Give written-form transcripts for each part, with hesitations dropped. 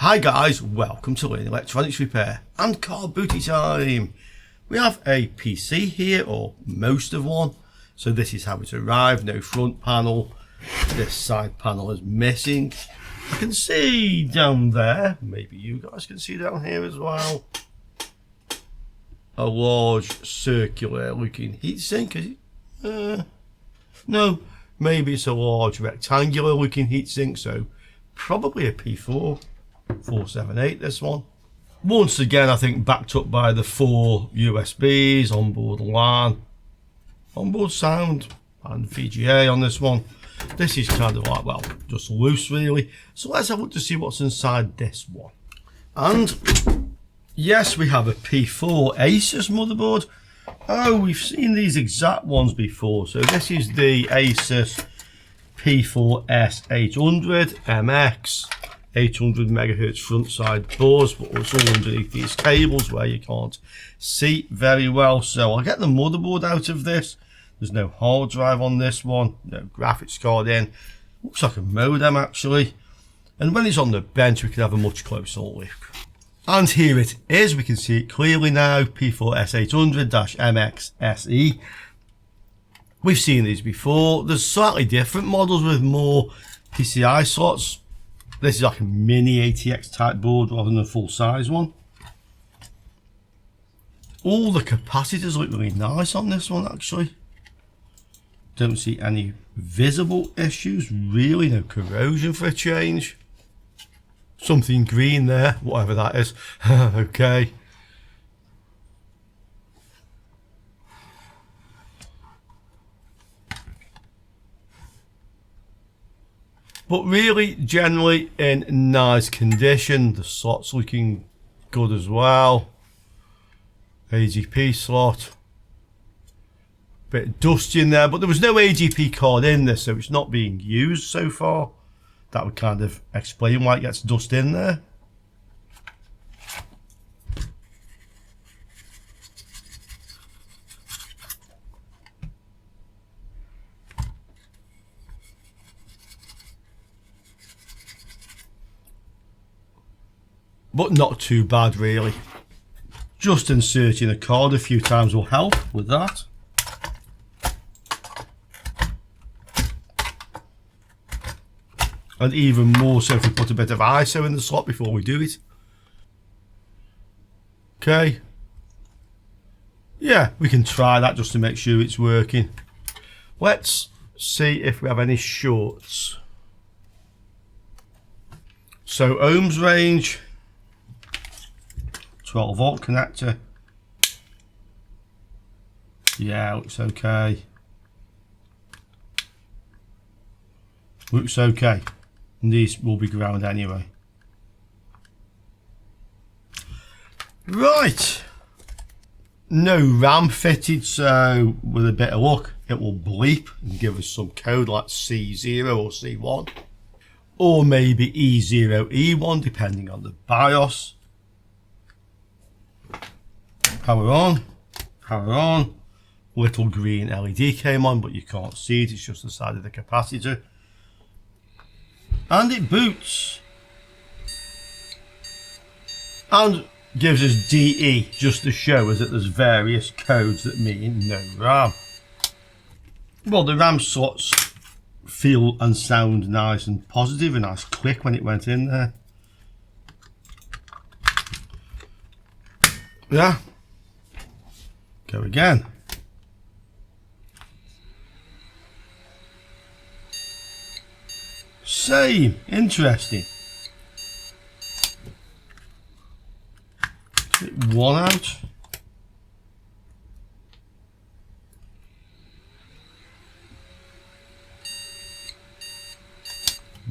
Hi guys, welcome to Learning Electronics Repair and Car Booty Time. We have a PC here, or most of one. So this is how it arrived, no front panel. This side panel is missing. I can see down there, maybe you guys can see down here as well, a large circular looking heatsink. Is it? No, maybe it's a large rectangular looking heatsink, so probably a P478 this one. Once again, I think backed up by the 4 USBs, onboard LAN, onboard sound and VGA on this one. This is kind of like, well, just loose really. So let's have a look to see what's inside this one. And yes, we have a P4 Asus motherboard. Oh, we've seen these exact ones before. So this is the Asus P4S800 MX, 800 megahertz front side buzz, but also underneath these cables where you can't see very well. So I'll get the motherboard out of this. There's no hard drive on this one, no graphics card in. Looks like a modem actually. And when it's on the bench, we can have a much closer look. And here it is, we can see it clearly now, P4S800-MX SE. We've seen these before. There's slightly different models with more PCI slots. This is like a mini ATX type board rather than a full size one. All the capacitors look really nice on this one actually. Don't see any visible issues, really, no corrosion for a change. Something green there, whatever that is. Okay. But really, generally in nice condition. The slot's looking good as well. AGP slot. Bit dusty in there, but there was no AGP card in this, so it's not being used so far. That would kind of explain why it gets dust in there. But not too bad really. Just inserting a card a few times will help with that. And even more so if we put a bit of ISO in the slot before we do it. Okay. Yeah, we can try that just to make sure it's working. Let's see if we have any shorts. So ohms range, 12 volt connector. Yeah, looks okay. Looks okay. And these will be ground anyway. Right. No RAM fitted, so with a bit of luck, it will bleep and give us some code like C0 or C1. Or maybe E0, E1, depending on the BIOS. Power on. Power on. Little green LED came on, but you can't see it, it's just the side of the capacitor. And it boots. And gives us DE, just to show us that there's various codes that mean no RAM. Well, the RAM slots feel and sound nice and positive, a nice click when it went in there. Yeah. Go again. Same, interesting. One out.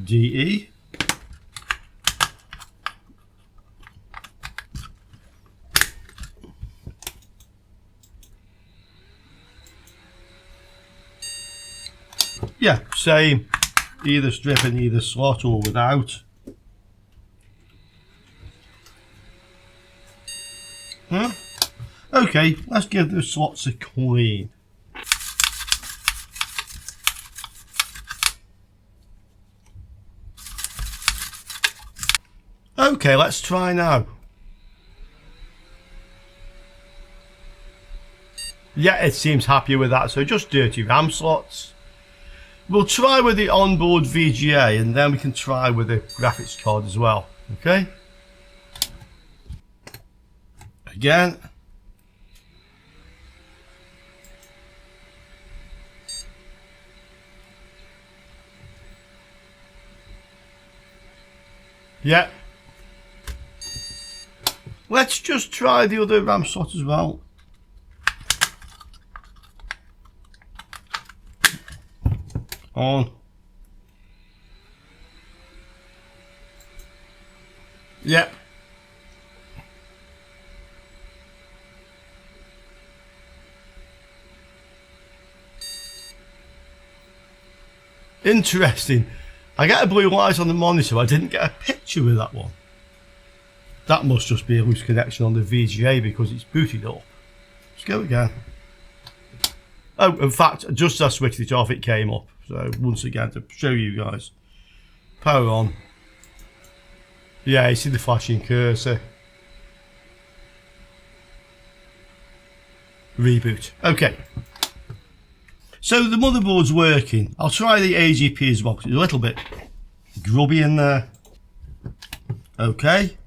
DE. Yeah, same. Either strip in either slot or without. Huh? Okay, let's give the slots a clean. Okay, let's try now. Yeah, it seems happy with that. So just dirty RAM slots. We'll try with the onboard VGA and then we can try with the graphics card as well. Okay. Again. Yeah. Let's just try the other RAM slot as well. On. Yep. Interesting. I get a blue light on the monitor. I didn't get a picture with that one. That must just be a loose connection on the VGA because it's booted up. Let's go again. Oh, in fact, just as I switched it off, it came up. So once again, to show you guys. Power on. Yeah, you see the flashing cursor. Reboot. Okay. So the motherboard's working. I'll try the AGP as well because it's a little bit grubby in there. Okay.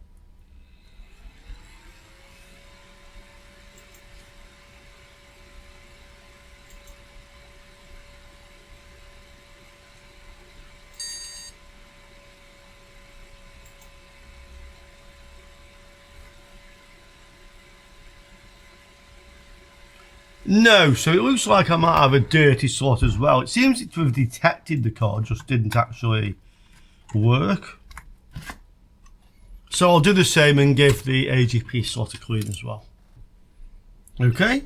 No, so it looks like I might have a dirty slot as well. It seems to have detected the card, just didn't actually work. So I'll do the same and give the AGP slot a clean as well. Okay.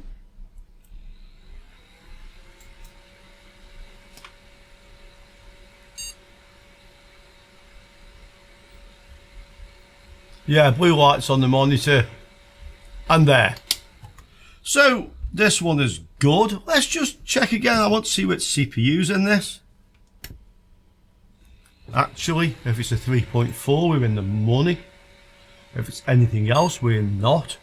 Yeah, blue lights on the monitor. And there. So this one is good. Let's just check again. I want to see which CPU's in this. Actually, if it's a 3.4, we're in the money. If it's anything else, we're not.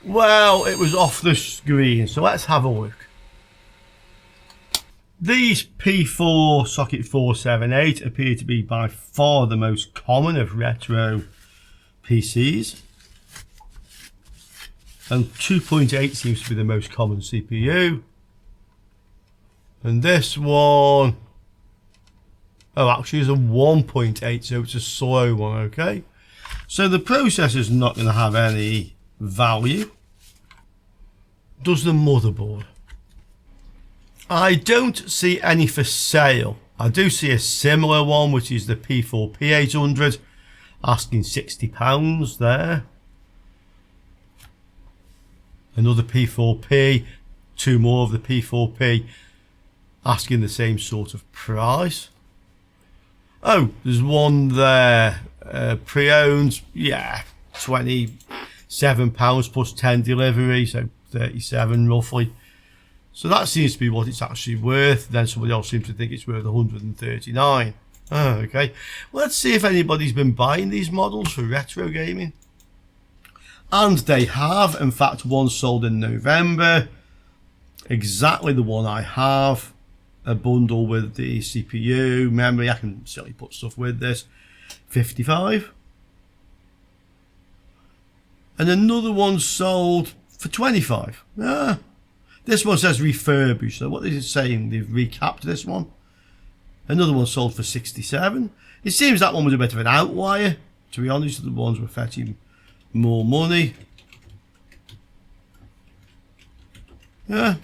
Well, it was off the screen, so let's have a look. These P4 socket 478 appear to be by far the most common of retro PCs. And 2.8 seems to be the most common CPU. And this one, oh, actually is a 1.8, so it's a slow one, okay? So the processor's not going to have any value. Does the motherboard? I don't see any for sale. I do see a similar one, which is the P4P800, asking £60 there. Another P4P, two more of the P4P, asking the same sort of price. Oh, there's one there, pre-owned, yeah, £27 plus 10 delivery, so 37 roughly. So that seems to be what it's actually worth. Then somebody else seems to think it's worth 139. Oh, okay. Let's see if anybody's been buying these models for retro gaming. And they have. In fact, one sold in November. Exactly the one I have. A bundle with the CPU, memory. I can certainly put stuff with this. 55. And another one sold for 25. Ah. This one says refurbished, so what is it saying? They've recapped this one. Another one sold for 67. It seems that one was a bit of an outlier. To be honest, the ones were fetching more money. Yeah.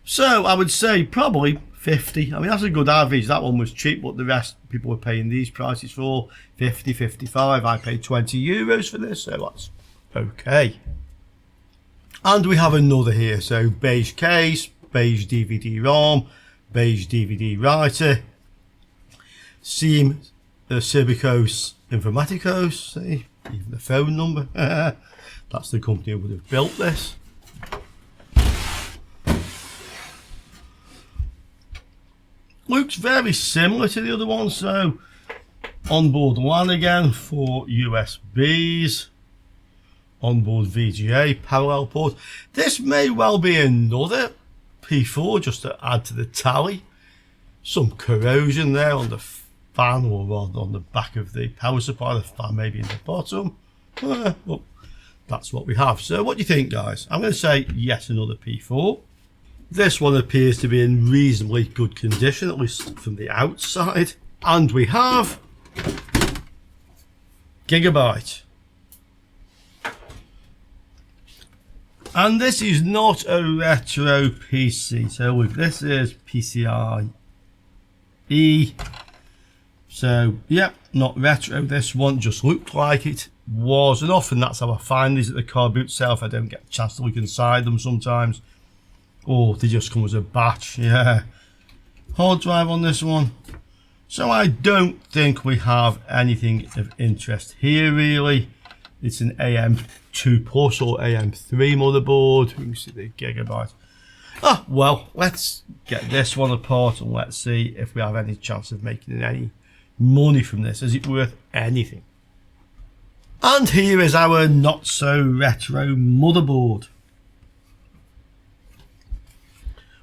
So I would say probably 50. I mean, that's a good average. That one was cheap, but the rest people were paying these prices for 50, 55. I paid €20 for this, so that's okay. And we have another here, so beige case, beige DVD-ROM, beige DVD writer, SIEM Cerbicos Informaticos, see, even the phone number, that's the company who would have built this. looks very similar to the other one. So onboard LAN again for USBs, onboard VGA parallel port. This may well be another P4 just to add to the tally. Some corrosion there on the fan, or rather on the back of the power supply. The fan maybe in the bottom. Well, that's what we have. So what do you think, guys? I'm going to say yes, another P4. This one appears to be in reasonably good condition, at least from the outside. And we have Gigabyte. And this is not a retro PC. So look, this is PCIe. So yeah, not retro. This one just looked like it was, and often that's how I find these at the car boot sale if I don't get a chance to look inside them sometimes. Or they just come as a batch. Yeah. Hard drive on this one. So I don't think we have anything of interest here really. It's an AM2 Plus or AM3 motherboard. We can see the Gigabyte. Ah, well, let's get this one apart and let's see if we have any chance of making any money from this. Is it worth anything? And here is our not so retro motherboard.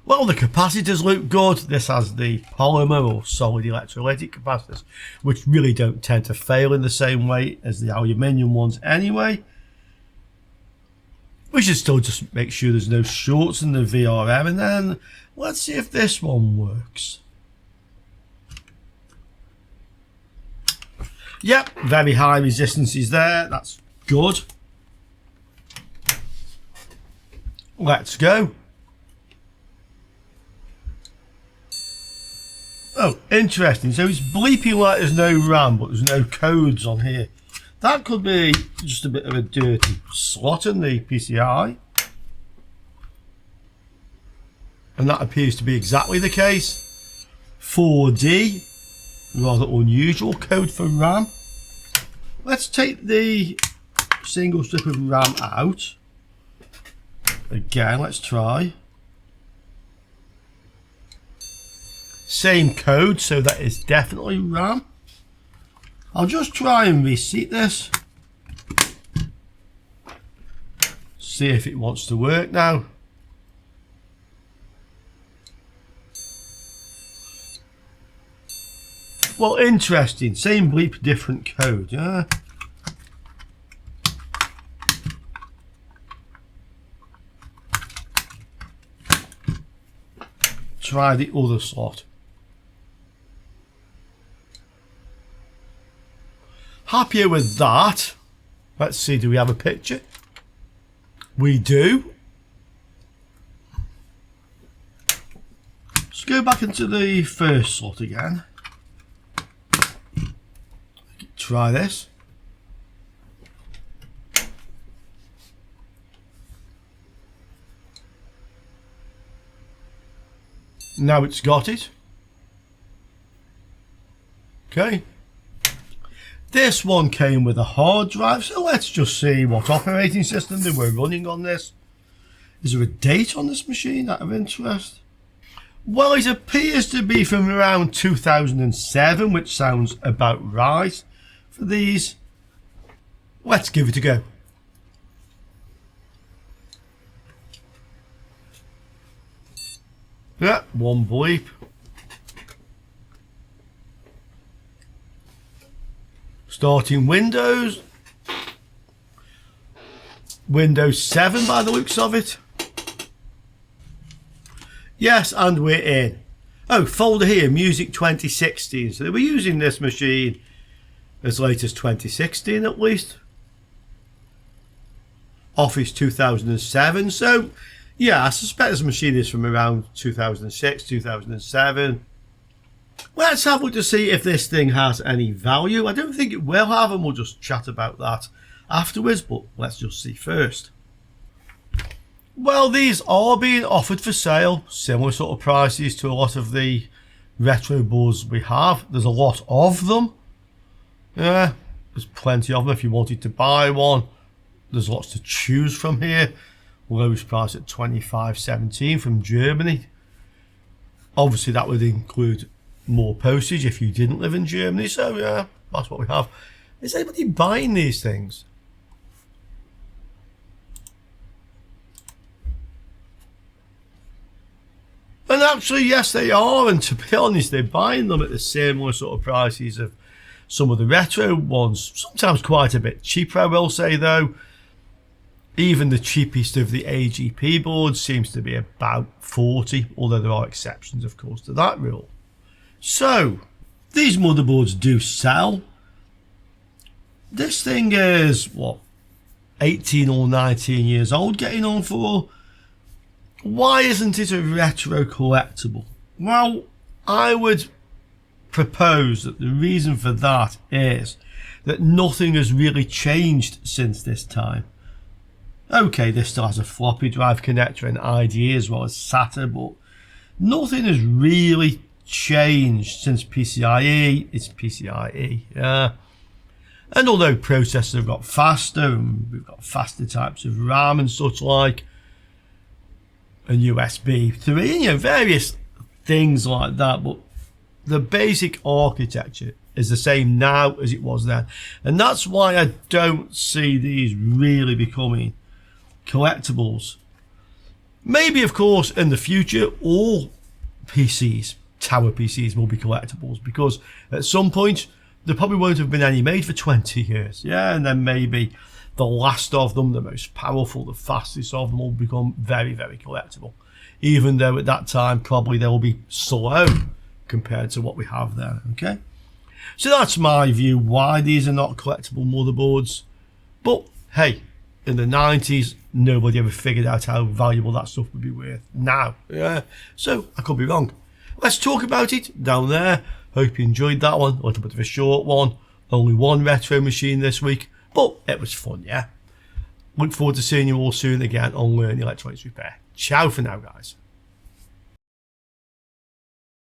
Well, the capacitors look good. This has the polymer or solid electrolytic capacitors, which really don't tend to fail in the same way as the aluminium ones anyway. We should still just make sure there's no shorts in the VRM, and then let's see if this one works. Yep, very high resistances there. That's good. Let's go. Oh, interesting. So it's bleeping like there's no RAM, but there's no codes on here. That could be just a bit of a dirty slot in the PCI. And that appears to be exactly the case. 4D, rather unusual code for RAM. Let's take the single strip of RAM out. Again, let's try. Same code, so that is definitely RAM. I'll just try and reseat this. See if it wants to work now. Well, interesting. Same bleep, different code, yeah? Try the other slot. Happier with that. Let's see, do we have a picture? We do. Let's go back into the first slot again. Try this. Now it's got it. Okay. This one came with a hard drive, so let's just see what operating system they were running on this. Is there a date on this machine out of interest? Well, it appears to be from around 2007, which sounds about right for these. Let's give it a go. Yeah, one bleep. Starting Windows. Windows 7 by the looks of it. Yes, and we're in. Oh, folder here, Music 2016. So they were using this machine as late as 2016 at least. Office 2007. So, yeah, I suspect this machine is from around 2006, 2007. Let's have a look to see if this thing has any value. I don't think it will have, and we'll just chat about that afterwards, but let's just see first. Well, these are being offered for sale, similar sort of prices to a lot of the retro boards we have. There's a lot of them. Yeah, there's plenty of them if you wanted to buy one. There's lots to choose from here. Lowest price at $25.17 from Germany. Obviously that would include more postage if you didn't live in Germany. So yeah, that's what we have. Is anybody buying these things? And actually, yes, they are. And to be honest, they're buying them at the similar sort of prices of some of the retro ones. Sometimes quite a bit cheaper, I will say, though. Even the cheapest of the AGP boards seems to be about 40, although there are exceptions, of course, to that rule. So, these motherboards do sell. This thing is, what, 18 or 19 years old, getting on for. Why isn't it a retro collectible? Well, I would propose that the reason for that is that nothing has really changed since this time. Okay, this still has a floppy drive connector and IDE as well as SATA, but nothing has really changed since PCIe. It's PCIe, yeah. And although processors have got faster and we've got faster types of RAM and such like, and USB 3, you know, various things like that, but the basic architecture is the same now as it was then. And that's why I don't see these really becoming collectibles. Maybe, of course, in the future, all PCs, tower PCs, will be collectibles, because at some point there probably won't have been any made for 20 years. Yeah, and then maybe the last of them, the most powerful, the fastest of them, will become very, very collectible. Even though at that time probably they will be slow compared to what we have there. Okay, so that's my view why these are not collectible motherboards. But hey, in the 90s, nobody ever figured out how valuable that stuff would be worth now. Yeah, so I could be wrong. Let's talk about it down there. Hope you enjoyed that one. A little bit of a short one. Only one retro machine this week, but it was fun, yeah. Look forward to seeing you all soon again on Learn Electronics Repair. Ciao for now, guys.